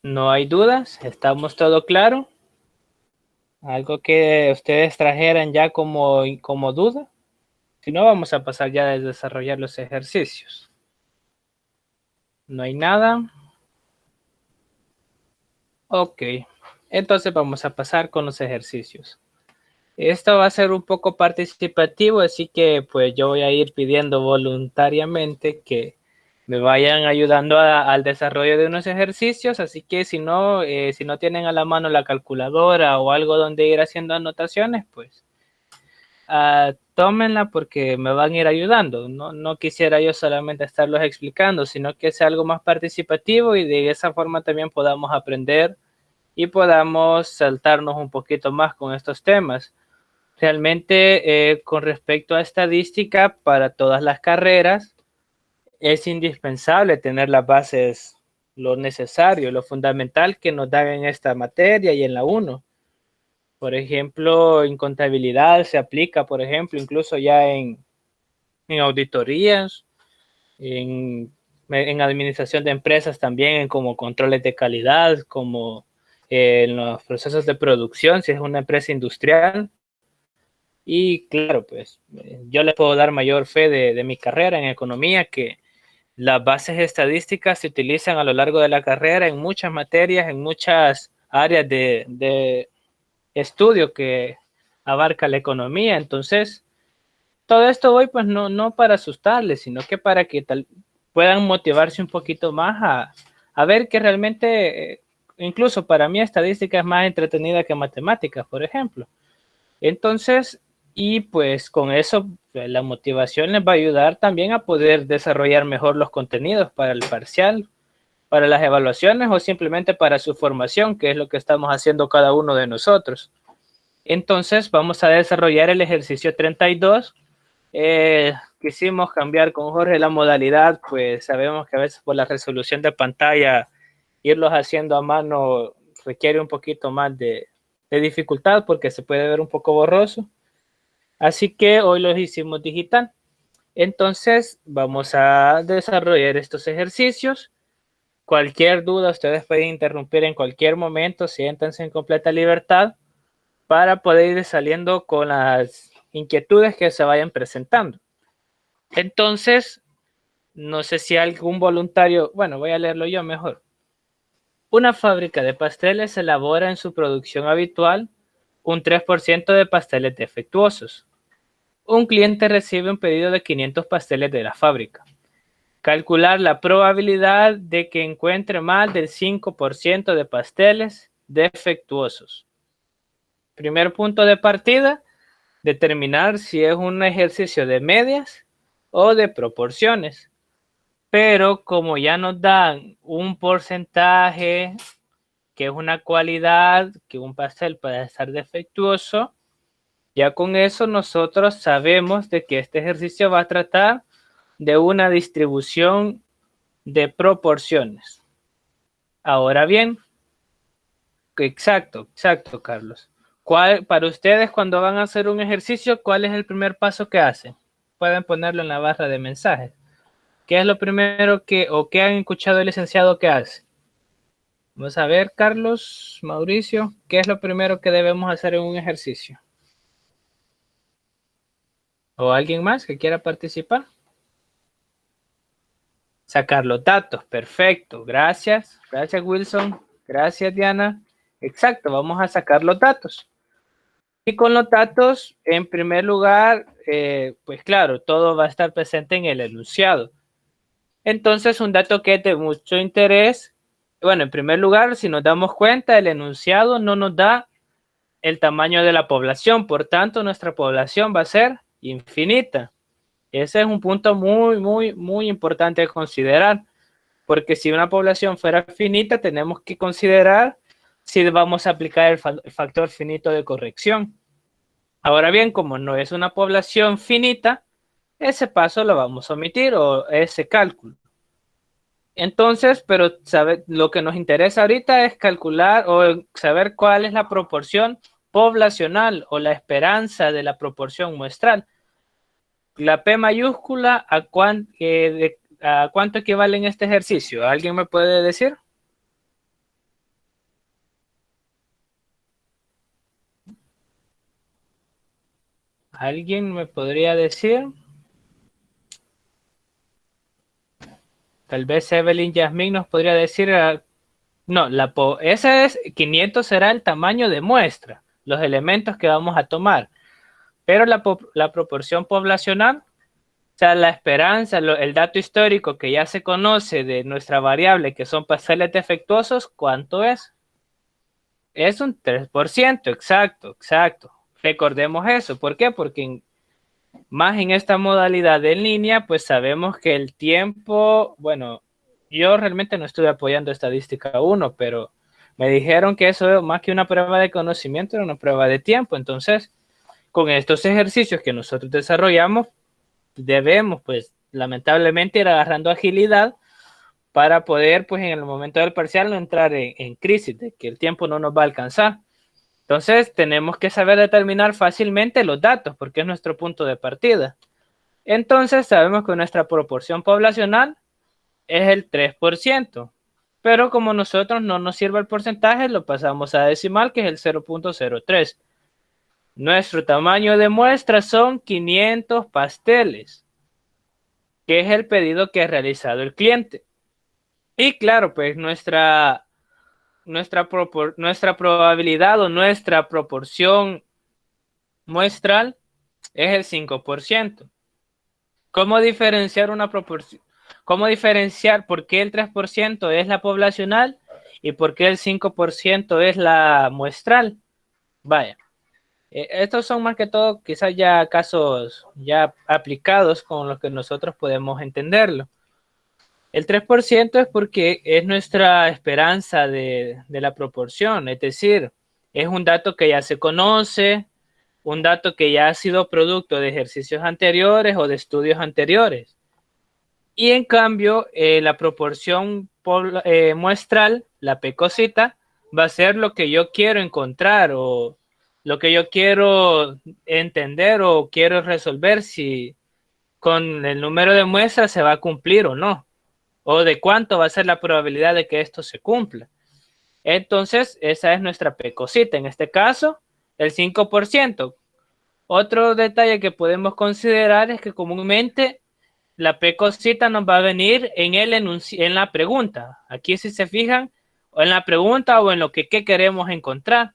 No hay dudas, estamos todo claro. Algo que ustedes trajeran ya como duda. Si no, vamos a pasar ya a desarrollar los ejercicios. No hay nada. Ok, entonces vamos a pasar con los ejercicios. Esto va a ser un poco participativo, así que pues yo voy a ir pidiendo voluntariamente que me vayan ayudando al desarrollo de unos ejercicios, así que si no tienen a la mano la calculadora o algo donde ir haciendo anotaciones, pues tómenla porque me van a ir ayudando. No quisiera yo solamente estarlos explicando, sino que sea algo más participativo y de esa forma también podamos aprender y podamos saltarnos un poquito más con estos temas. Realmente, con respecto a estadística, para todas las carreras es indispensable tener las bases, lo necesario, lo fundamental que nos dan en esta materia y en la uno. Por ejemplo, en contabilidad se aplica, por ejemplo, incluso ya en auditorías, en administración de empresas también, en como controles de calidad, como en los procesos de producción, si es una empresa industrial. Y claro, pues yo le puedo dar mayor fe de mi carrera en economía, que las bases estadísticas se utilizan a lo largo de la carrera en muchas materias, en muchas áreas de estudio que abarca la economía. Entonces, todo esto hoy pues no para asustarles, sino que para que puedan motivarse un poquito más a ver que realmente, incluso para mí estadística es más entretenida que matemáticas, por ejemplo. Entonces, y pues con eso la motivación les va a ayudar también a poder desarrollar mejor los contenidos para el parcial, para las evaluaciones o simplemente para su formación, que es lo que estamos haciendo cada uno de nosotros. Entonces, vamos a desarrollar el ejercicio 32. Quisimos cambiar con Jorge la modalidad, pues sabemos que a veces por la resolución de pantalla, irlos haciendo a mano requiere un poquito más de dificultad porque se puede ver un poco borroso. Así que hoy los hicimos digital. Entonces, vamos a desarrollar estos ejercicios. Cualquier duda, ustedes pueden interrumpir en cualquier momento, siéntanse en completa libertad para poder ir saliendo con las inquietudes que se vayan presentando. Entonces, no sé si algún voluntario, bueno, voy a leerlo yo mejor. Una fábrica de pasteles elabora en su producción habitual un 3% de pasteles defectuosos. Un cliente recibe un pedido de 500 pasteles de la fábrica. Calcular la probabilidad de que encuentre más del 5% de pasteles defectuosos. Primer punto de partida, determinar si es un ejercicio de medias o de proporciones. Pero como ya nos dan un porcentaje, que es una cualidad, que un pastel puede estar defectuoso, ya con eso nosotros sabemos de que este ejercicio va a tratar de una distribución de proporciones. Ahora bien, exacto, Carlos. Para ustedes, cuando van a hacer un ejercicio, ¿cuál es el primer paso que hacen? Pueden ponerlo en la barra de mensajes. ¿Qué es lo primero que han escuchado el licenciado que hace? Vamos a ver, Carlos, Mauricio, ¿qué es lo primero que debemos hacer en un ejercicio? ¿O alguien más que quiera participar? Sacar los datos, perfecto, gracias Wilson, gracias Diana, exacto, vamos a sacar los datos. Y con los datos, en primer lugar, pues claro, todo va a estar presente en el enunciado. Entonces, un dato que es de mucho interés, bueno, en primer lugar, si nos damos cuenta, el enunciado no nos da el tamaño de la población, por tanto, nuestra población va a ser infinita. Ese es un punto muy importante a considerar, porque si una población fuera finita, tenemos que considerar si vamos a aplicar el factor finito de corrección. Ahora bien, como no es una población finita, ese paso lo vamos a omitir o ese cálculo. Entonces, pero lo que nos interesa ahorita es calcular o saber cuál es la proporción poblacional o la esperanza de la proporción muestral. La P mayúscula, ¿a cuánto equivale en este ejercicio? ¿Alguien me puede decir? ¿Alguien me podría decir? Tal vez Evelyn Yasmin nos podría decir, no, ese es 500 será el tamaño de muestra, los elementos que vamos a tomar, pero la proporción poblacional, o sea, la esperanza, el dato histórico que ya se conoce de nuestra variable, que son pasteles defectuosos, ¿cuánto es? Es un 3%, exacto, exacto. Recordemos eso, ¿por qué? Porque más en esta modalidad en línea, pues sabemos que el tiempo, bueno, yo realmente no estuve apoyando estadística 1, pero me dijeron que eso más que una prueba de conocimiento era una prueba de tiempo. Entonces, con estos ejercicios que nosotros desarrollamos, debemos, pues, lamentablemente ir agarrando agilidad para poder, pues, en el momento del parcial no entrar en crisis, de que el tiempo no nos va a alcanzar. Entonces, tenemos que saber determinar fácilmente los datos, porque es nuestro punto de partida. Entonces sabemos que nuestra proporción poblacional es el 3%, pero como nosotros no nos sirve el porcentaje, lo pasamos a decimal, que es el 0.03. Nuestro tamaño de muestra son 500 pasteles, que es el pedido que ha realizado el cliente. Y claro, pues nuestra probabilidad o nuestra proporción muestral es el 5%. ¿Cómo diferenciar una proporción? ¿Cómo diferenciar por qué el 3% es la poblacional y por qué el 5% es la muestral? Vaya, estos son más que todo quizás ya casos ya aplicados con los que nosotros podemos entenderlo. El 3% es porque es nuestra esperanza de la proporción, es decir, es un dato que ya se conoce, un dato que ya ha sido producto de ejercicios anteriores o de estudios anteriores. Y en cambio, la proporción muestral, la pecosita, va a ser lo que yo quiero encontrar o lo que yo quiero entender o quiero resolver si con el número de muestras se va a cumplir o no, o de cuánto va a ser la probabilidad de que esto se cumpla. Entonces, esa es nuestra pecosita. En este caso, el 5%. Otro detalle que podemos considerar es que comúnmente la precosita nos va a venir en la pregunta. Aquí si se fijan, o en la pregunta o en lo que queremos encontrar.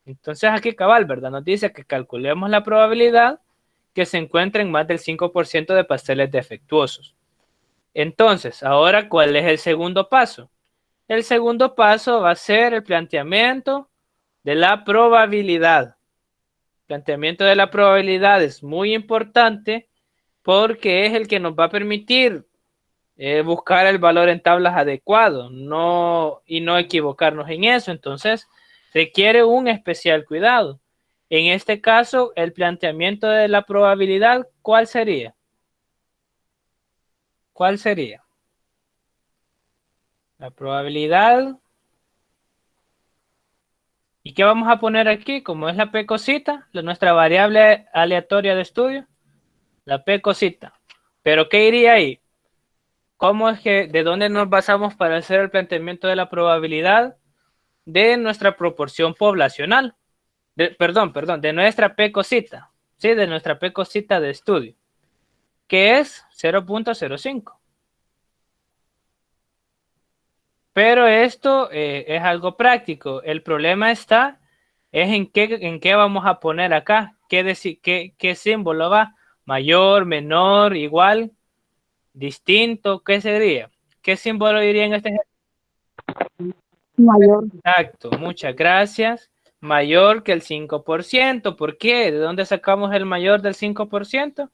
Entonces aquí cabal, ¿verdad? Nos dice que calculemos la probabilidad que se encuentren más del 5% de pasteles defectuosos. Entonces, ahora, ¿cuál es el segundo paso? El segundo paso va a ser el planteamiento de la probabilidad. El planteamiento de la probabilidad es muy importante porque es el que nos va a permitir buscar el valor en tablas adecuado, y no equivocarnos en eso. Entonces, requiere un especial cuidado. En este caso, el planteamiento de la probabilidad, ¿cuál sería? ¿Cuál sería? La probabilidad. ¿Y qué vamos a poner aquí? Como es la P cosita, nuestra variable aleatoria de estudio, la P cosita. ¿Pero qué iría ahí? ¿Cómo es que, de dónde nos basamos para hacer el planteamiento de la probabilidad? De nuestra proporción poblacional. Perdón, de nuestra P cosita. Sí, de nuestra P cosita de estudio. Que es 0.05. Pero esto es algo práctico. El problema está es en qué vamos a poner acá. ¿Qué símbolo va? Mayor, menor, igual, distinto. ¿Qué sería? ¿Qué símbolo iría en este ejemplo? Mayor. Exacto, muchas gracias. Mayor que el 5%. ¿Por qué? ¿De dónde sacamos el mayor del 5%?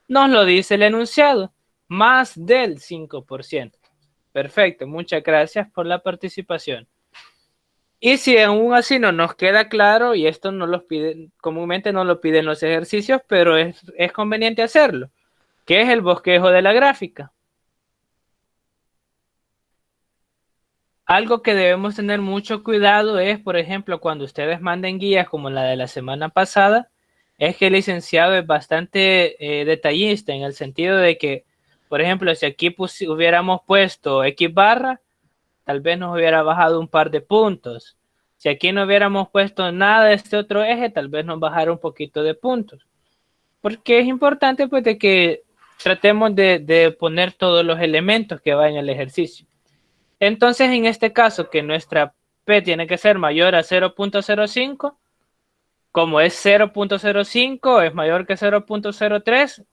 Nos lo dice el enunciado. Más del 5%. Perfecto, muchas gracias por la participación. Y si aún así no nos queda claro, y esto no los piden, comúnmente no lo piden los ejercicios, pero es conveniente hacerlo, que es el bosquejo de la gráfica. Algo que debemos tener mucho cuidado es, por ejemplo, cuando ustedes manden guías como la de la semana pasada, es que el licenciado es bastante detallista en el sentido de que, por ejemplo, si aquí hubiéramos puesto X barra, tal vez nos hubiera bajado un par de puntos. Si aquí no hubiéramos puesto nada de este otro eje, tal vez nos bajara un poquito de puntos. porque es importante pues de que tratemos de poner todos los elementos que van en el ejercicio. Entonces, en este caso, que nuestra P tiene que ser mayor a 0.05, como es 0.05, es mayor que 0.03,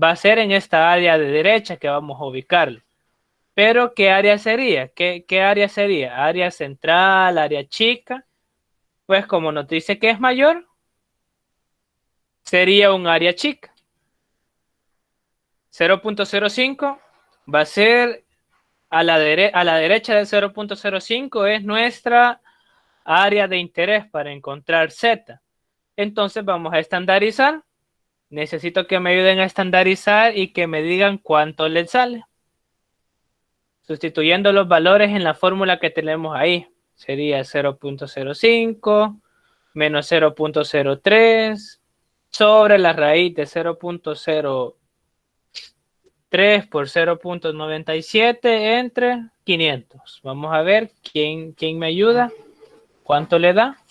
va a ser en esta área de derecha que vamos a ubicarlo. Pero, ¿qué área sería? ¿Qué área sería? ¿Área central, área chica? Pues como nos dice que es mayor, sería un área chica. 0.05 va a ser a la derecha de 0.05 es nuestra área de interés para encontrar Z. Entonces vamos a estandarizar. Necesito que me ayuden a estandarizar y que me digan cuánto les sale. Sustituyendo los valores en la fórmula que tenemos ahí. Sería 0.05 menos 0.03 sobre la raíz de 0.03 por 0.97 entre 500. Vamos a ver quién me ayuda. ¿Cuánto le da?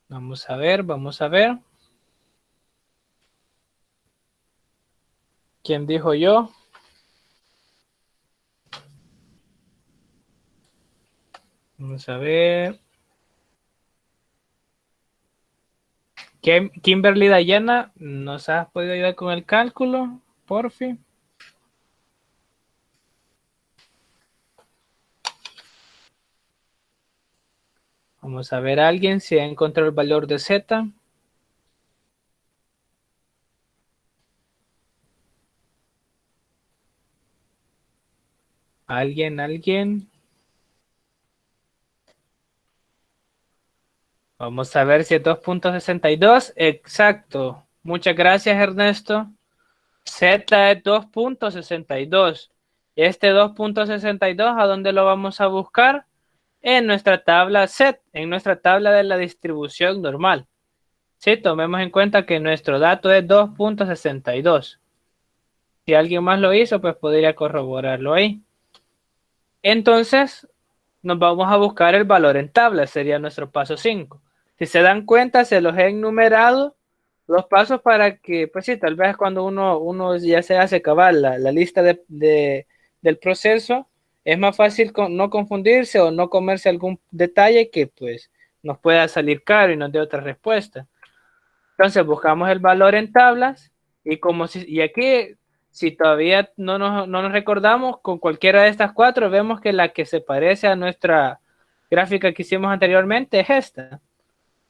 Vamos a ver, vamos a ver. ¿Quién dijo yo? Vamos a ver. Kimberly Dayana, ¿nos has podido ayudar con el cálculo? Por fin. Vamos a ver a alguien si ha encontrado el valor de Z. ¿Alguien? Vamos a ver si es 2.62. Exacto. Muchas gracias, Ernesto. Z es 2.62. Este 2.62, ¿a dónde lo vamos a buscar? En nuestra tabla set, en nuestra tabla de la distribución normal. Sí, tomemos en cuenta que nuestro dato es 2.62. Si alguien más lo hizo, pues podría corroborarlo ahí. Entonces, nos vamos a buscar el valor en tabla, sería nuestro paso 5. Si se dan cuenta, se los he enumerado los pasos para que, pues sí, tal vez cuando uno ya se hace cabal la lista del proceso, es más fácil no confundirse o no comerse algún detalle que pues nos pueda salir caro y nos dé otra respuesta. Entonces buscamos el valor en tablas y aquí, si todavía no nos recordamos, con cualquiera de estas cuatro vemos que la que se parece a nuestra gráfica que hicimos anteriormente es esta.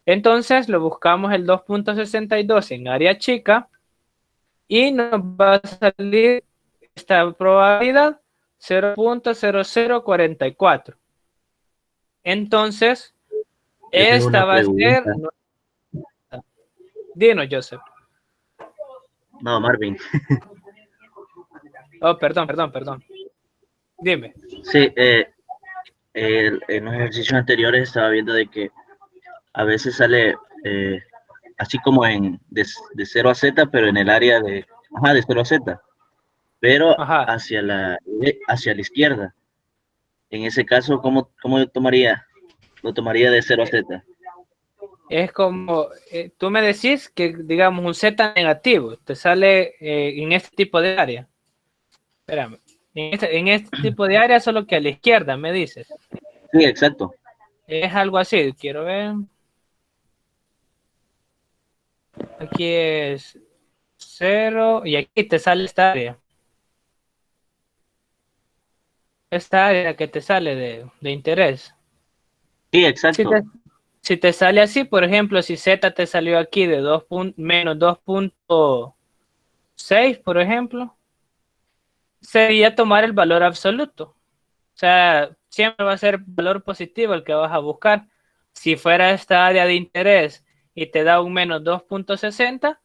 Entonces lo buscamos el 2.62 en área chica y nos va a salir esta probabilidad 0.0044. Entonces, Yo tengo esta una va a ser... pregunta. Dinos, Joseph. No, Marvin. Oh, perdón. Dime. Sí, en los ejercicios anteriores estaba viendo de que a veces sale así como de 0 a Z, pero en el área de 0 a Z, pero Ajá. hacia la izquierda. En ese caso, ¿cómo lo tomaría? Lo tomaría de 0 a Z. Es como, tú me decís que, digamos, un Z negativo te sale en este tipo de área. Espérame. En este tipo de área, solo que a la izquierda, me dices. Sí, exacto. Es algo así. Quiero ver. Aquí es 0 y aquí te sale esta área. Esta área que te sale de interés. Sí, Si exacto. te, si te sale así, por ejemplo, si Z te salió aquí de menos 2.6, por ejemplo, sería tomar el valor absoluto. O sea, siempre va a ser valor positivo el que vas a buscar. Si fuera esta área de interés y te da un menos 2.60,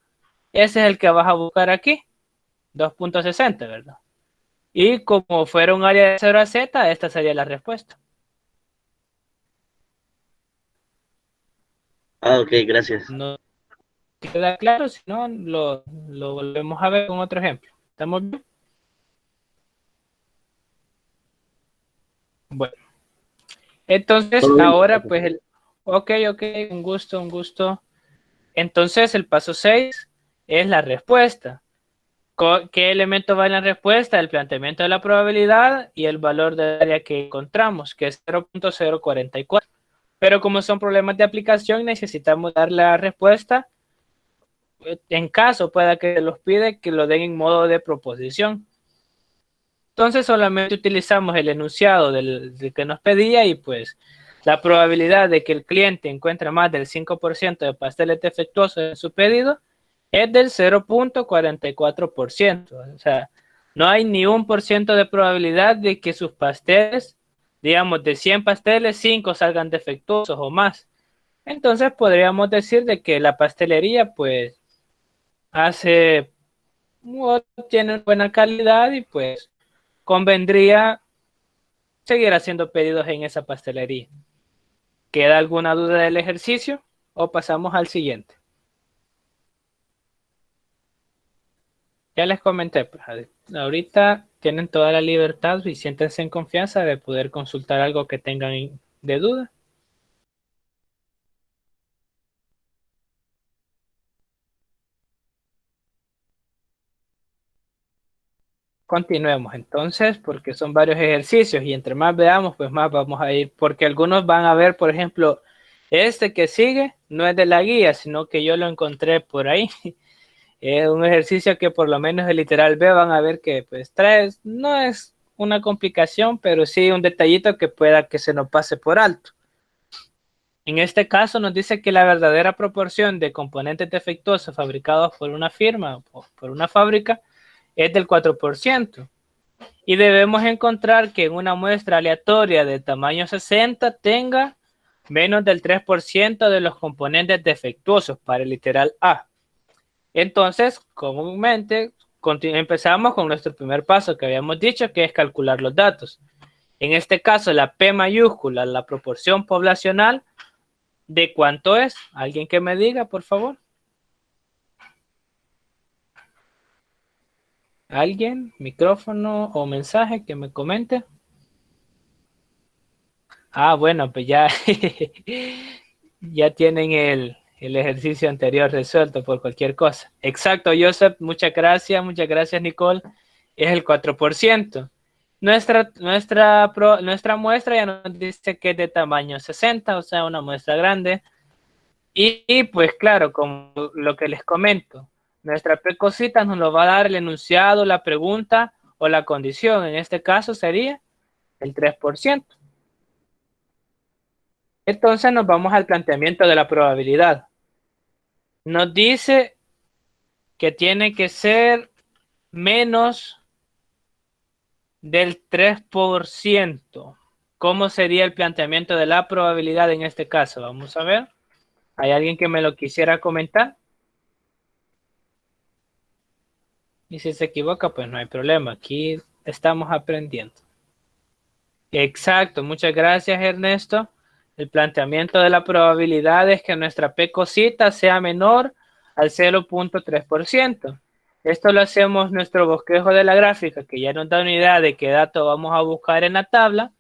ese es el que vas a buscar aquí, 2.60, ¿verdad? Y como fuera un área de 0 a Z, esta sería la respuesta. Ah, ok, gracias. No queda claro, si no, lo volvemos a ver con otro ejemplo. ¿Estamos bien? Bueno, Entonces, Todo bien. ahora pues ok, un gusto, un gusto. Entonces, el paso 6 es la respuesta. ¿Qué elemento va en la respuesta? El planteamiento de la probabilidad y el valor del área que encontramos, que es 0.044. Pero como son problemas de aplicación, necesitamos dar la respuesta. En caso pueda que los pide, que lo den en modo de proposición. Entonces solamente utilizamos el enunciado del que nos pedía y pues la probabilidad de que el cliente encuentre más del 5% de pasteles defectuosos en su pedido es del 0.44%. O sea, no hay ni 1% de probabilidad de que sus pasteles, digamos, de 100 pasteles, 5 salgan defectuosos o más. Entonces podríamos decir de que la pastelería pues hace, tiene buena calidad y pues convendría seguir haciendo pedidos en esa pastelería. ¿Queda alguna duda del ejercicio o pasamos al siguiente? Ya les comenté, pues, ahorita tienen toda la libertad y siéntense en confianza de poder consultar algo que tengan de duda. Continuemos entonces, porque son varios ejercicios y entre más veamos, pues más vamos a ir, porque algunos van a ver, por ejemplo, este que sigue no es de la guía, sino que yo lo encontré por ahí. Es un ejercicio que por lo menos el literal B van a ver que pues trae, no es una complicación, pero sí un detallito que pueda que se nos pase por alto. En este caso nos dice que la verdadera proporción de componentes defectuosos fabricados por una firma o por una fábrica es del 4%. Y debemos encontrar que en una muestra aleatoria de tamaño 60 tenga menos del 3% de los componentes defectuosos para el literal A. Entonces, comúnmente, empezamos con nuestro primer paso que habíamos dicho, que es calcular los datos. En este caso, la P mayúscula, la proporción poblacional, ¿de cuánto es? ¿Alguien que me diga, por favor? ¿Alguien? ¿Micrófono o mensaje que me comente? Ah, bueno, pues ya, ya tienen el ejercicio anterior resuelto por cualquier cosa. Exacto, Joseph, muchas gracias, Nicole. Es el 4%. Nuestra muestra ya nos dice que es de tamaño 60, o sea, una muestra grande. Y pues claro, como lo que les comento, nuestra precosita nos lo va a dar el enunciado, la pregunta o la condición. En este caso sería el 3%. Entonces nos vamos al planteamiento de la probabilidad. Nos dice que tiene que ser menos del 3%. ¿Cómo sería el planteamiento de la probabilidad en este caso? Vamos a ver. ¿Hay alguien que me lo quisiera comentar? Y si se equivoca, pues no hay problema. Aquí estamos aprendiendo. Exacto. Muchas gracias, Ernesto. El planteamiento de la probabilidad es que nuestra P cosita sea menor al 0.3%. Esto lo hacemos nuestro bosquejo de la gráfica, que ya nos da una idea de qué dato vamos a buscar en la tabla.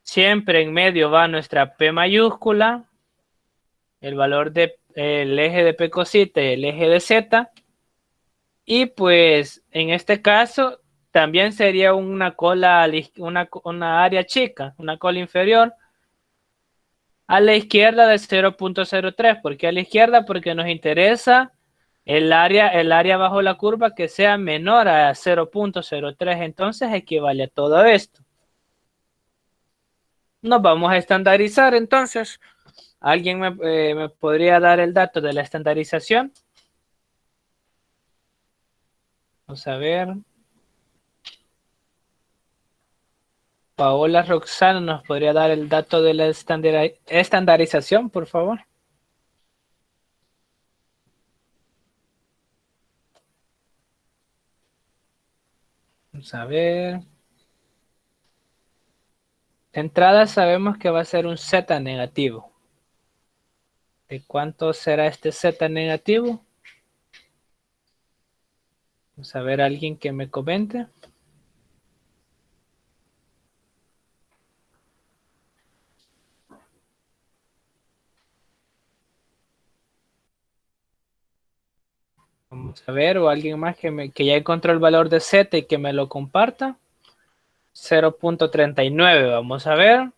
Siempre en medio va nuestra P mayúscula, el valor del eje de P cosita y el eje de Z. Y pues en este caso también sería una cola, una área chica, una cola inferior a la izquierda de 0.03. ¿Por qué a la izquierda? Porque nos interesa el área bajo la curva que sea menor a 0.03. Entonces equivale a todo esto. Nos vamos a estandarizar entonces. ¿Alguien me podría dar el dato de la estandarización? Vamos a ver. Paola Roxana nos podría dar el dato de la estandarización, por favor. Vamos a ver. De entrada sabemos que va a ser un Z negativo. ¿De cuánto será este Z negativo? Vamos a ver a alguien que me comente. Vamos a ver, o alguien más que ya encontró el valor de Z y que me lo comparta. 0.39, vamos a ver.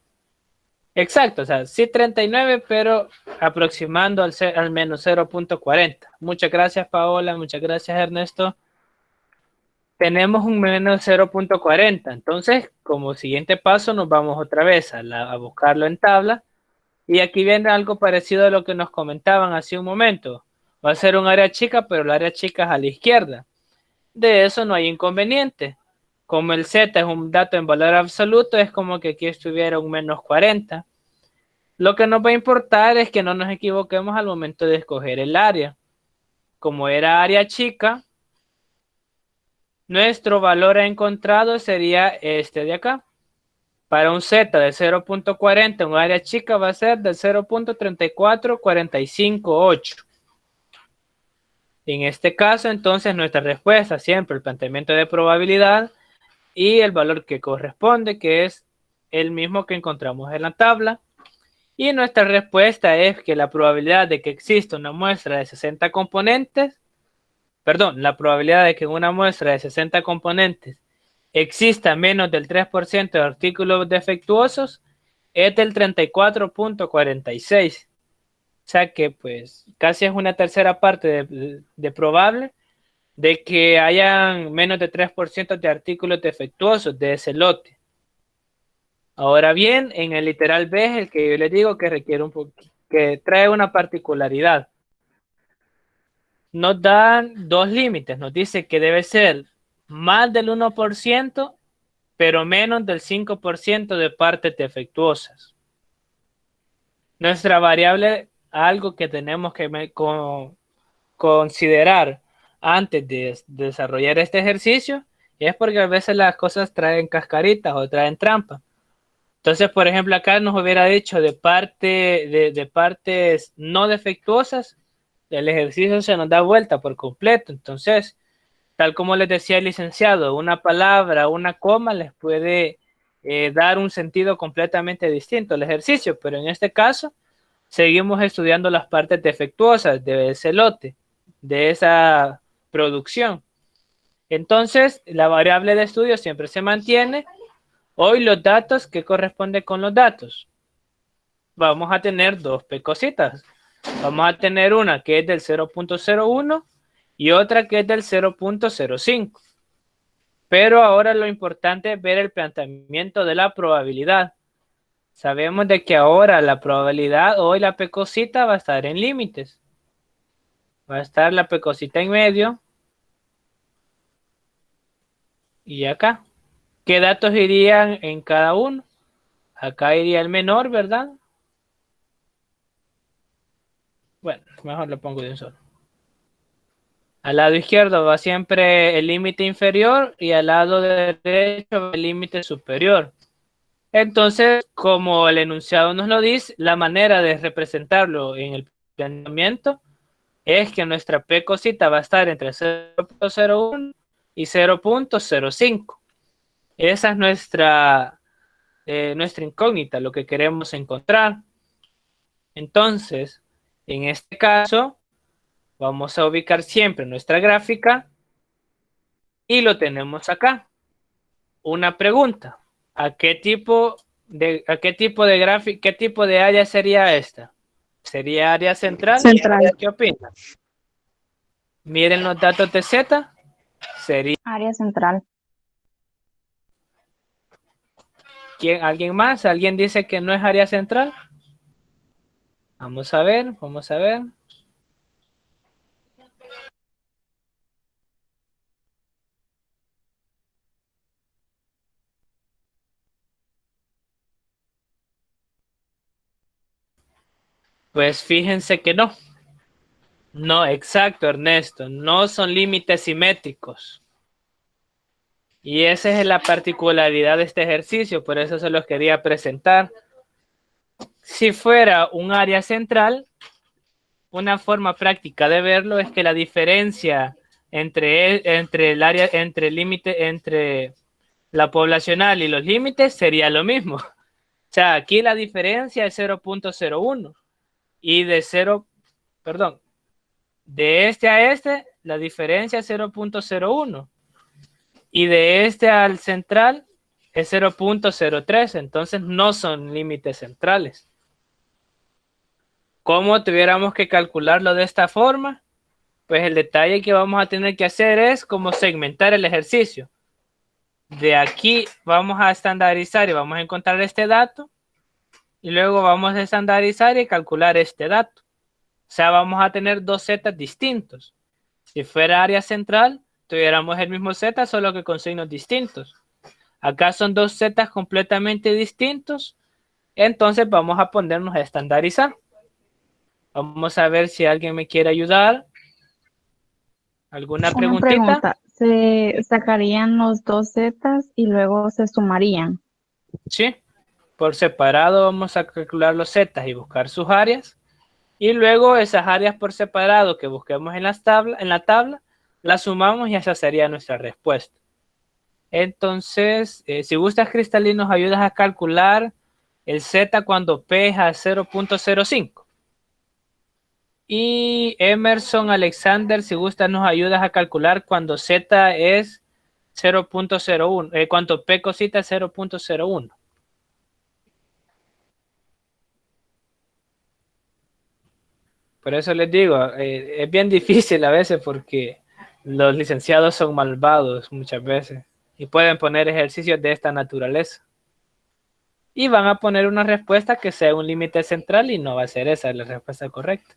Exacto, o sea, sí 39, pero aproximando al menos 0.40. Muchas gracias, Paola, muchas gracias, Ernesto. Tenemos un menos 0.40, entonces como siguiente paso nos vamos otra vez a buscarlo en tabla, y aquí viene algo parecido a lo que nos comentaban hace un momento. Va a ser un área chica, pero el área chica es a la izquierda. De eso no hay inconveniente. Como el Z es un dato en valor absoluto, es como que aquí estuviera un menos 40. Lo que nos va a importar es que no nos equivoquemos al momento de escoger el área. Como era área chica, nuestro valor encontrado sería este de acá. Para un Z de 0.40, un área chica va a ser de 0.34458. En este caso, entonces, nuestra respuesta siempre el planteamiento de probabilidad y el valor que corresponde, que es el mismo que encontramos en la tabla. Y nuestra respuesta es que la probabilidad de que exista una muestra de 60 componentes, perdón, la probabilidad de que en una muestra de 60 componentes exista menos del 3% de artículos defectuosos es del 34.46. O sea que pues casi es una tercera parte de probable de que hayan menos de 3% de artículos defectuosos de ese lote. Ahora bien, en el literal B es el que yo les digo que requiere que trae una particularidad. Nos dan dos límites, nos dice que debe ser más del 1%, pero menos del 5% de partes defectuosas. Nuestra variable, algo que tenemos que considerar antes de desarrollar este ejercicio, es porque a veces las cosas traen cascaritas o traen trampa. Entonces, por ejemplo, acá nos hubiera dicho de partes no defectuosas, el ejercicio se nos da vuelta por completo. Entonces, tal como les decía el licenciado, una palabra, una coma les puede dar un sentido completamente distinto al ejercicio, pero en este caso seguimos estudiando las partes defectuosas de ese lote, de esa producción. Entonces, la variable de estudio siempre se mantiene. Hoy los datos, ¿qué corresponde con los datos? Vamos a tener dos cositas. Vamos a tener una que es del 0.01 y otra que es del 0.05. Pero ahora lo importante es ver el planteamiento de la probabilidad. Sabemos de que ahora la probabilidad, hoy la P cosita va a estar en límites. Va a estar la P cosita en medio. Y acá. ¿Qué datos irían en cada uno? Acá iría el menor, ¿verdad? Bueno, mejor lo pongo de un solo. Al lado izquierdo va siempre el límite inferior y al lado derecho el límite superior. Entonces, como el enunciado nos lo dice, la manera de representarlo en el planteamiento es que nuestra P cosita va a estar entre 0.01 y 0.05. Esa es nuestra incógnita, lo que queremos encontrar. Entonces, en este caso, vamos a ubicar siempre nuestra gráfica y lo tenemos acá. Una pregunta, qué tipo de gráfica, qué tipo de área sería esta? ¿Sería área central? Central. ¿Qué opinan? Miren los datos de Z. Sería Área central. ¿alguien más? ¿Alguien dice que no es área central? Vamos a ver, vamos a ver. Pues fíjense que no. No, exacto, Ernesto. No son límites simétricos. Y esa es la particularidad de este ejercicio, por eso se los quería presentar. Si fuera un área central, una forma práctica de verlo es que la diferencia entre el área, entre el límite, entre la poblacional y los límites sería lo mismo. O sea, aquí la diferencia es 0.01 y de 0, perdón, de este a este, la diferencia es 0.01 y de este al central es 0.03, entonces no son límites centrales. ¿Cómo tuviéramos que calcularlo de esta forma? Pues el detalle que vamos a tener que hacer es cómo segmentar el ejercicio. De aquí vamos a estandarizar y vamos a encontrar este dato y luego vamos a estandarizar y calcular este dato. O sea, vamos a tener dos zetas distintos. Si fuera área central, tuviéramos el mismo z, solo que con signos distintos. Acá son dos zetas completamente distintos, entonces vamos a ponernos a estandarizar. Vamos a ver si alguien me quiere ayudar. ¿Alguna Una preguntita? pregunta, ¿se sacarían los dos zetas y luego se sumarían? Sí. Por separado vamos a calcular los zetas y buscar sus áreas. Y luego esas áreas por separado que busquemos en la tabla, las sumamos y esa sería nuestra respuesta. Entonces, si gustas, Cristalino, nos ayudas a calcular el z cuando p es a 0.05. Y Emerson Alexander, si gustas, nos ayudas a calcular cuando z es 0.01, cuando p cosita es 0.01. Por eso les digo, es bien difícil a veces porque los licenciados son malvados muchas veces y pueden poner ejercicios de esta naturaleza. Y van a poner una respuesta que sea un límite central y no va a ser esa la respuesta correcta.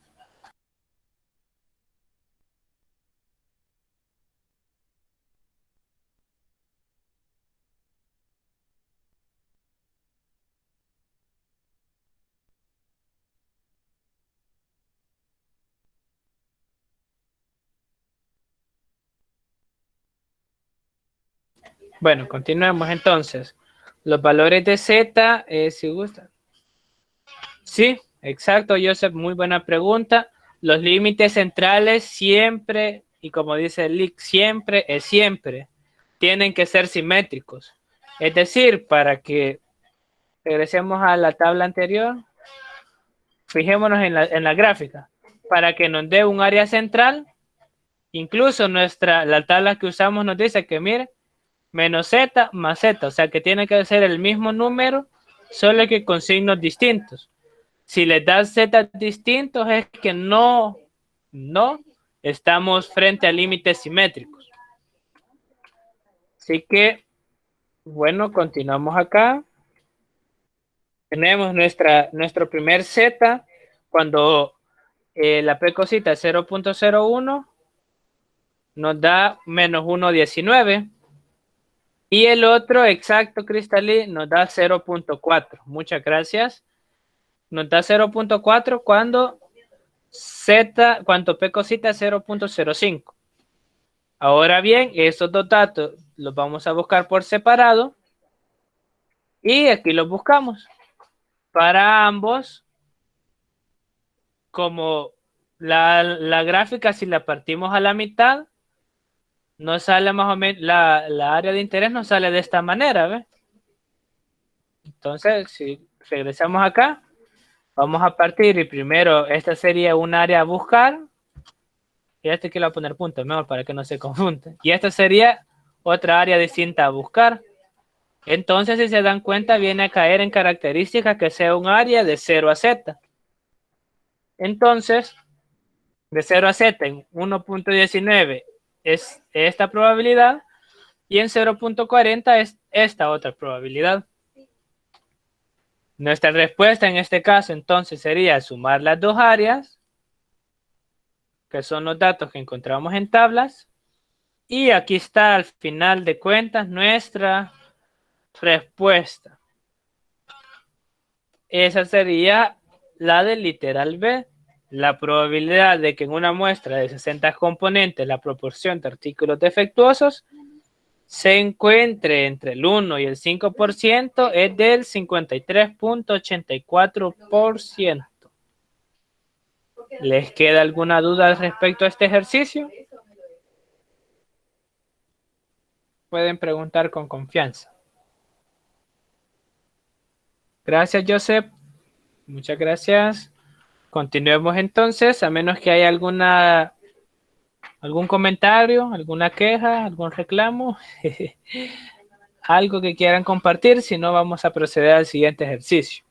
Bueno, continuemos entonces. Los valores de z, si gustan. Sí, exacto, Joseph, muy buena pregunta. Los límites centrales siempre, y como dice el LIC, siempre es siempre, tienen que ser simétricos. Es decir, para que regresemos a la tabla anterior, fijémonos en la gráfica. Para que nos dé un área central, incluso la tabla que usamos nos dice que, mire, menos z más z, o sea que tiene que ser el mismo número, solo que con signos distintos. Si les das z distintos es que no estamos frente a límites simétricos. Así que, bueno, continuamos acá. Tenemos nuestro primer z cuando la p cosita es 0.01 nos da menos 1.19 y el otro exacto cristalino nos da 0.4. Muchas gracias. Nos da 0.4 cuando p cosita es 0.05. Ahora bien, esos dos datos los vamos a buscar por separado y aquí los buscamos. Para ambos, como la gráfica, si la partimos a la mitad, nos sale más o menos, la área de interés nos sale de esta manera, ¿ves? Entonces, si regresamos acá, vamos a partir y primero esta sería un área a buscar. Y este quiero poner puntos, mejor para que no se confunda. Y esta sería otra área distinta a buscar. Entonces, si se dan cuenta, viene a caer en características que sea un área de 0 a z. Entonces, de 0 a z en 1.19 es esta probabilidad y en 0.40 es esta otra probabilidad. Nuestra respuesta en este caso entonces sería sumar las dos áreas, que son los datos que encontramos en tablas, y aquí está al final de cuentas nuestra respuesta. Esa sería la del literal B. La probabilidad de que en una muestra de 60 componentes la proporción de artículos defectuosos se encuentre entre el 1 y el 5% es del 53.84%. ¿Les queda alguna duda respecto a este ejercicio? Pueden preguntar con confianza. Gracias, Joseph. Muchas gracias. Continuemos entonces, a menos que haya alguna ¿Algún comentario, alguna queja, algún reclamo? Algo que quieran compartir, si no vamos a proceder al siguiente ejercicio.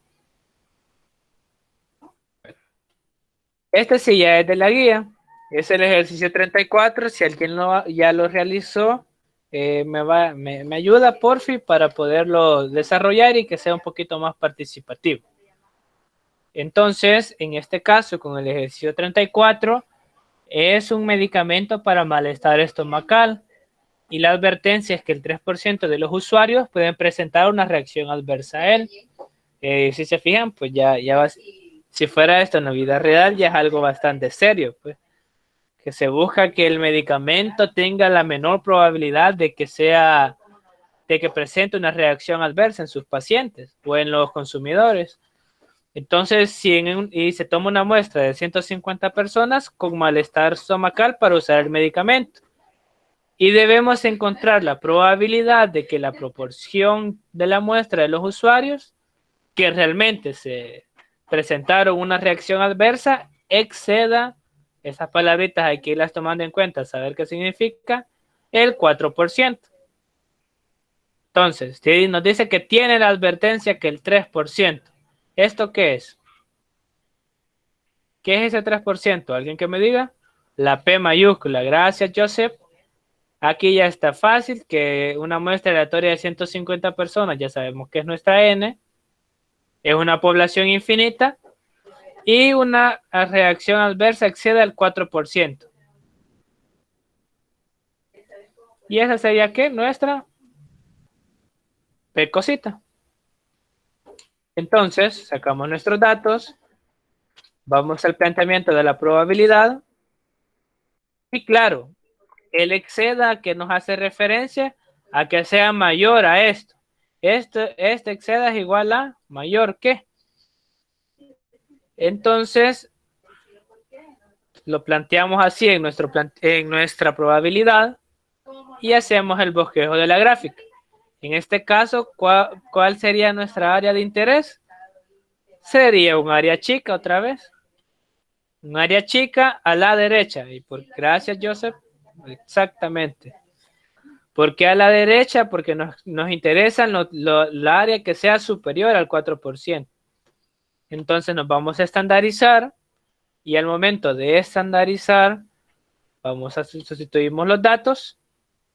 Este sí ya es de la guía, es el ejercicio 34. Si alguien ya lo realizó, me ayuda porfi para poderlo desarrollar y que sea un poquito más participativo. Entonces, en este caso, con el ejercicio 34, es un medicamento para malestar estomacal y la advertencia es que el 3% de los usuarios pueden presentar una reacción adversa a él. Si se fijan, pues ya va, si fuera esto en la vida real, ya es algo bastante serio, pues, que se busca que el medicamento tenga la menor probabilidad de que presente una reacción adversa en sus pacientes o en los consumidores. Entonces, y se toma una muestra de 150 personas con malestar estomacal para usar el medicamento. Y debemos encontrar la probabilidad de que la proporción de la muestra de los usuarios que realmente se presentaron una reacción adversa exceda, esas palabritas hay que irlas tomando en cuenta, saber qué significa, el 4%. Entonces, si nos dice que tiene la advertencia que el 3%, ¿esto qué es? ¿Qué es ese 3%? ¿Alguien que me diga? La P mayúscula. Gracias, Joseph. Aquí ya está fácil, que una muestra aleatoria de 150 personas, ya sabemos que es nuestra N, es una población infinita, y una reacción adversa excede al 4%. Y esa sería, ¿qué? Nuestra P cosita. Entonces, sacamos nuestros datos, vamos al planteamiento de la probabilidad, y claro, el exceda que nos hace referencia a que sea mayor a esto. Este exceda es igual a mayor que. Entonces, lo planteamos así en nuestra probabilidad y hacemos el bosquejo de la gráfica. En este caso, ¿cuál sería nuestra área de interés? Sería un área chica otra vez. Un área chica a la derecha. Gracias, Joseph. Exactamente. ¿Por qué a la derecha? Porque nos interesa la área que sea superior al 4%. Entonces nos vamos a estandarizar y al momento de estandarizar sustituimos los datos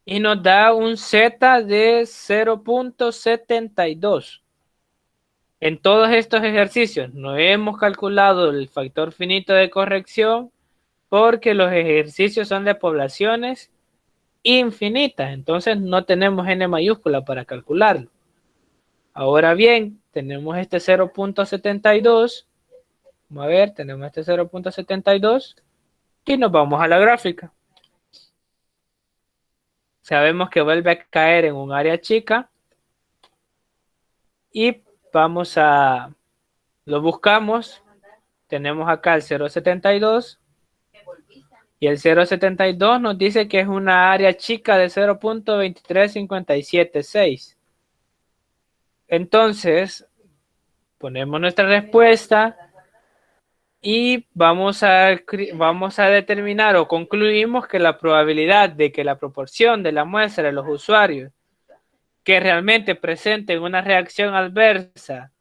y nos da un Z de 0.72. En todos estos ejercicios no hemos calculado el factor finito de corrección porque los ejercicios son de poblaciones infinitas, entonces no tenemos n mayúscula para calcularlo. Ahora bien, tenemos este 0.72, vamos a ver, tenemos este 0.72 y nos vamos a la gráfica. Sabemos que vuelve a caer en un área chica y lo buscamos, tenemos acá el 0.72 y el 0.72 nos dice que es una área chica de 0.23576. Entonces, ponemos nuestra respuesta y vamos a determinar o concluimos que la probabilidad de que la proporción de la muestra de los usuarios que realmente presenten una reacción adversa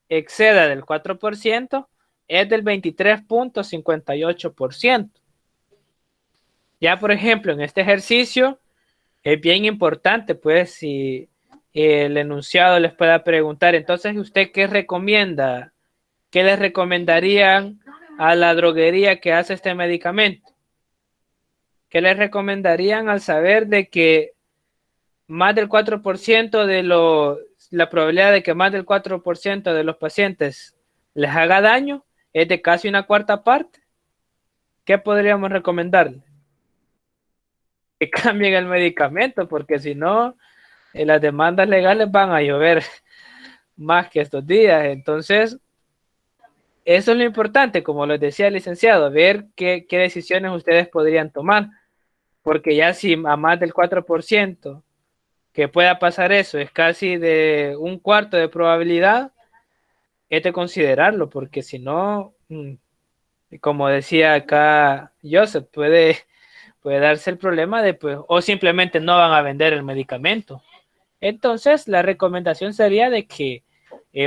exceda del 4% es del 23.58%. Ya, por ejemplo, en este ejercicio es bien importante, pues, si el enunciado les pueda preguntar, entonces, ¿usted qué recomienda? ¿Qué les recomendarían a la droguería que hace este medicamento? ¿Qué les recomendarían al saber de que más del 4% la probabilidad de que más del 4% de los pacientes les haga daño es de casi una cuarta parte? ¿Qué podríamos recomendarles? Que cambien el medicamento, porque si no, las demandas legales van a llover más que estos días. Entonces, eso es lo importante, como les decía el licenciado, ver qué decisiones ustedes podrían tomar, porque ya si a más del 4% que pueda pasar eso es casi de un cuarto de probabilidad, es de considerarlo, porque si no, como decía acá Joseph, puede darse el problema de, pues, o simplemente no van a vender el medicamento. Entonces, la recomendación sería de que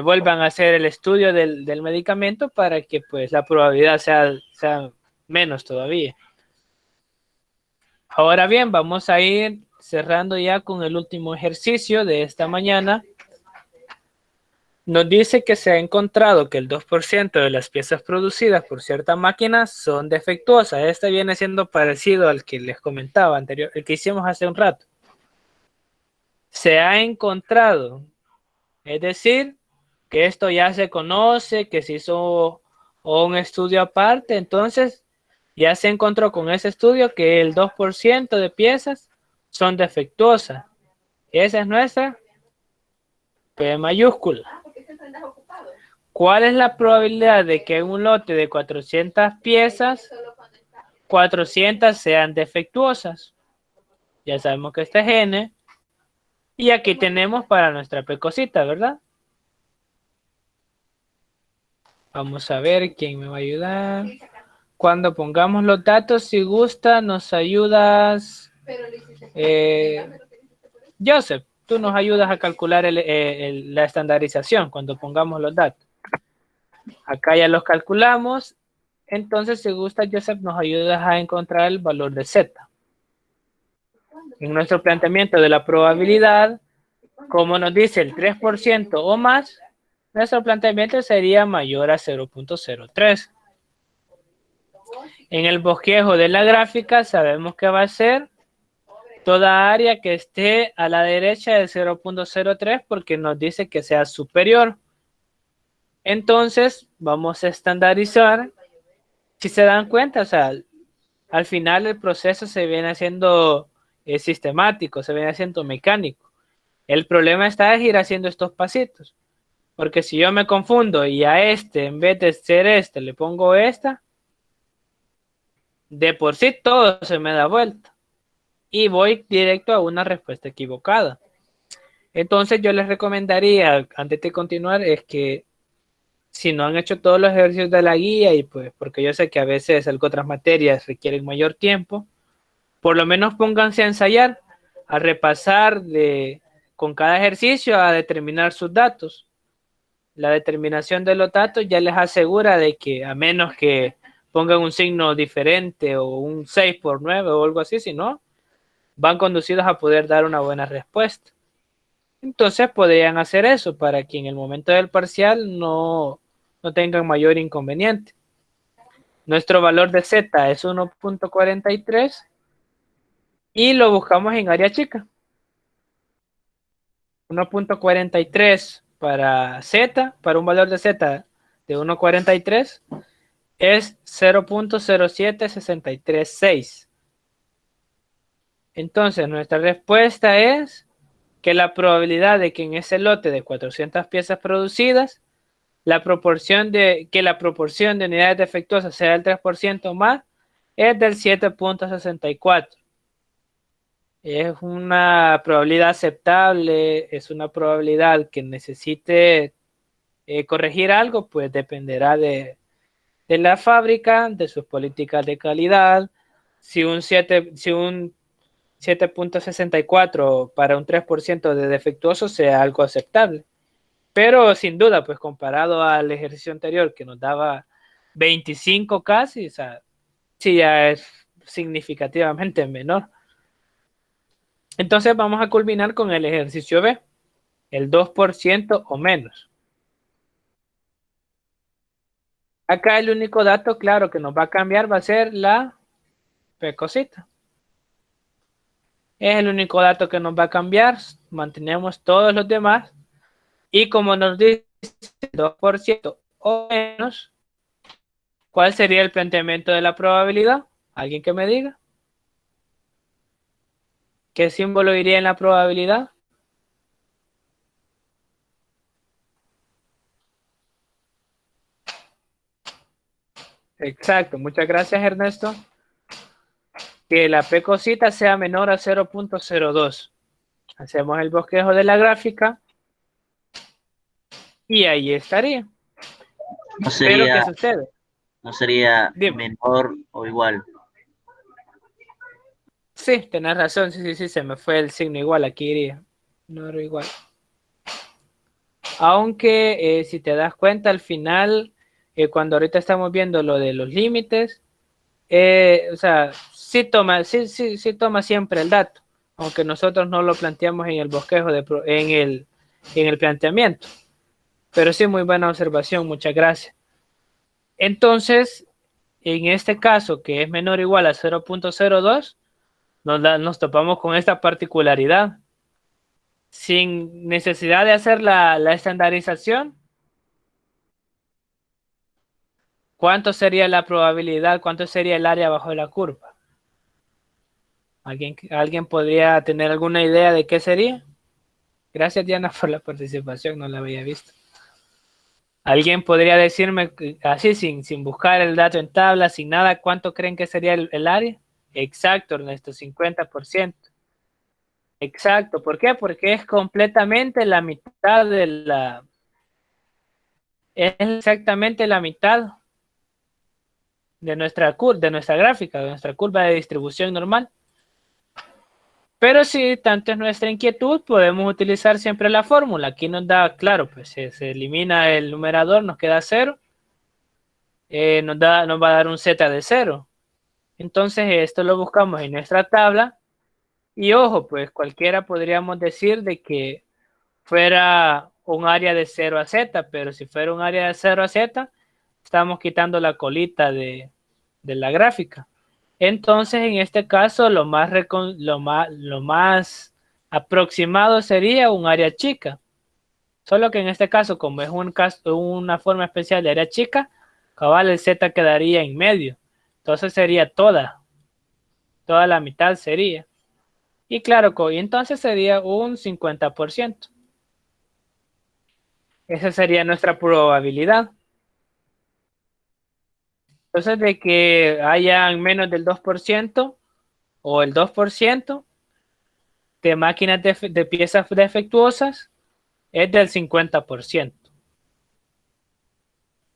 vuelvan a hacer el estudio del medicamento para que, pues, la probabilidad sea menos todavía. Ahora bien, vamos a ir cerrando ya con el último ejercicio de esta mañana. Nos dice que se ha encontrado que el 2% de las piezas producidas por cierta máquina son defectuosas. Este viene siendo parecido al que les comentaba anterior, el que hicimos hace un rato. Se ha encontrado, es decir, que esto ya se conoce, que se hizo un estudio aparte, entonces ya se encontró con ese estudio que el 2% de piezas son defectuosas. Esa es nuestra P mayúscula. ¿Cuál es la probabilidad de que en un lote de 400 piezas, 400 sean defectuosas? Ya sabemos que este es N. Y aquí tenemos para nuestra P cosita, ¿verdad? Vamos a ver quién me va a ayudar. Cuando pongamos los datos, si gusta, nos ayudas. Joseph, tú nos ayudas a calcular la estandarización cuando pongamos los datos. Acá ya los calculamos. Entonces, si gusta, Joseph, nos ayudas a encontrar el valor de Z. En nuestro planteamiento de la probabilidad, como nos dice el 3% o más, nuestro planteamiento sería mayor a 0.03. En el bosquejo de la gráfica sabemos que va a ser toda área que esté a la derecha de 0.03 porque nos dice que sea superior. Entonces, vamos a estandarizar. Si se dan cuenta, o sea, al final el proceso se viene haciendo sistemático, se viene haciendo mecánico. El problema está en ir haciendo estos pasitos. Porque si yo me confundo y a este, en vez de ser este, le pongo esta, de por sí todo se me da vuelta. Y voy directo a una respuesta equivocada. Entonces yo les recomendaría, antes de continuar, es que si no han hecho todos los ejercicios de la guía, y pues porque yo sé que a veces otras materias requieren mayor tiempo, por lo menos pónganse a ensayar, a repasar con cada ejercicio, a determinar sus datos. La determinación de los datos ya les asegura de que a menos que pongan un signo diferente o un 6 por 9 o algo así, si no, van conducidos a poder dar una buena respuesta. Entonces podrían hacer eso para que en el momento del parcial no tengan mayor inconveniente. Nuestro valor de Z es 1.43 y lo buscamos en área chica. 1.43 para Z, para un valor de Z de 1.43 es 0.07636. Entonces nuestra respuesta es que la probabilidad de que en ese lote de 400 piezas producidas, la proporción de unidades defectuosas sea del 3% más, es del 7.64. Es una probabilidad aceptable, es una probabilidad que necesite corregir algo, pues dependerá de la fábrica, de sus políticas de calidad. Si un 7.64 para un 3% de defectuoso sea algo aceptable. Pero sin duda, pues comparado al ejercicio anterior que nos daba 25 casi, o sea, sí ya es significativamente menor. Entonces vamos a culminar con el ejercicio B, el 2% o menos. Acá el único dato claro que nos va a cambiar va a ser la P cosita. Es el único dato que nos va a cambiar. Mantenemos todos los demás. Y como nos dice 2% o menos, ¿cuál sería el planteamiento de la probabilidad? ¿Alguien que me diga? ¿Qué símbolo iría en la probabilidad? Exacto. Muchas gracias, Ernesto. Que la P cosita sea menor a 0.02. Hacemos el bosquejo de la gráfica. Y ahí estaría. No Pero, ¿qué sería, sucede? no sería Dime. menor o igual. Sí, tenés razón, sí, se me fue el signo igual, aquí iría. No era igual. Aunque si te das cuenta al final, cuando ahorita estamos viendo lo de los límites, o sea, sí toma siempre el dato, aunque nosotros no lo planteamos en el bosquejo, en el planteamiento. Pero sí, muy buena observación, muchas gracias. Entonces, en este caso, que es menor o igual a 0.02, nos topamos con esta particularidad. Sin necesidad de hacer la estandarización, ¿cuánto sería la probabilidad? ¿Cuánto sería el área bajo la curva? ¿Alguien podría tener alguna idea de qué sería? Gracias, Diana, por la participación, no la había visto. ¿Alguien podría decirme así, sin buscar el dato en tabla, sin nada, cuánto creen que sería el área? Exacto, Ernesto, 50%. Exacto, ¿por qué? Porque es completamente la mitad es exactamente la mitad de nuestra gráfica, de nuestra curva de distribución normal. Pero si tanto es nuestra inquietud, podemos utilizar siempre la fórmula. Aquí nos da, claro, pues se elimina el numerador, nos queda 0. Nos va a dar un z de 0. Entonces esto lo buscamos en nuestra tabla. Y ojo, pues cualquiera podríamos decir de que fuera un área de 0 a z, pero si fuera un área de 0 a z, estamos quitando la colita de la gráfica. Entonces, en este caso, lo más aproximado sería un área chica. Solo que en este caso, como es una forma especial de área chica, cabal el z quedaría en medio. Entonces sería toda la mitad sería. Y claro, y entonces sería un 50%. Esa sería nuestra probabilidad. Entonces, de que hayan menos del 2% o el 2% de máquinas de piezas defectuosas es del 50%.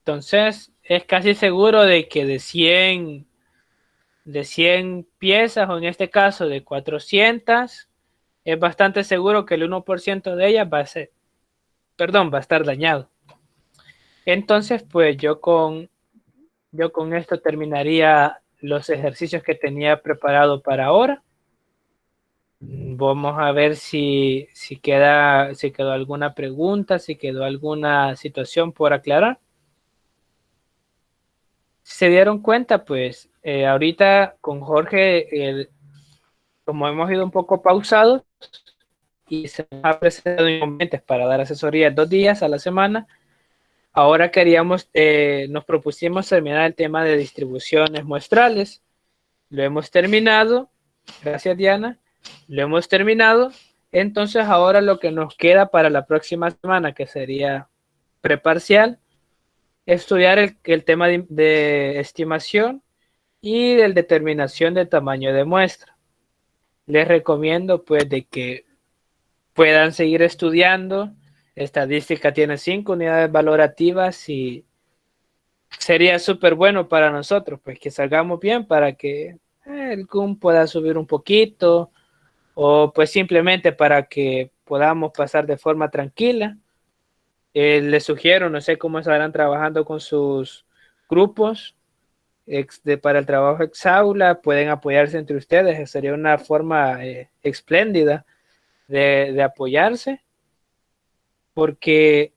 Entonces, es casi seguro de que de 100 piezas, o en este caso de 400, es bastante seguro que el 1% de ellas va a estar dañado. Entonces, pues yo con esto terminaría los ejercicios que tenía preparado para ahora. Vamos a ver si quedó alguna pregunta, si quedó alguna situación por aclarar. Si se dieron cuenta, pues ahorita con Jorge, como hemos ido un poco pausados y se nos ha presentado inconvenientes para dar asesoría 2 días a la semana, ahora nos propusimos terminar el tema de distribuciones muestrales. Lo hemos terminado. Gracias, Diana. Lo hemos terminado. Entonces ahora lo que nos queda para la próxima semana, que sería preparcial, estudiar el tema de estimación y de determinación de tamaño de muestra. Les recomiendo pues de que puedan seguir estudiando. Estadística tiene 5 unidades valorativas y sería súper bueno para nosotros pues que salgamos bien para que el CUM pueda subir un poquito, o pues simplemente para que podamos pasar de forma tranquila. Les sugiero, no sé cómo estarán trabajando con sus grupos para el trabajo ex aula, pueden apoyarse entre ustedes, sería una forma espléndida de apoyarse, porque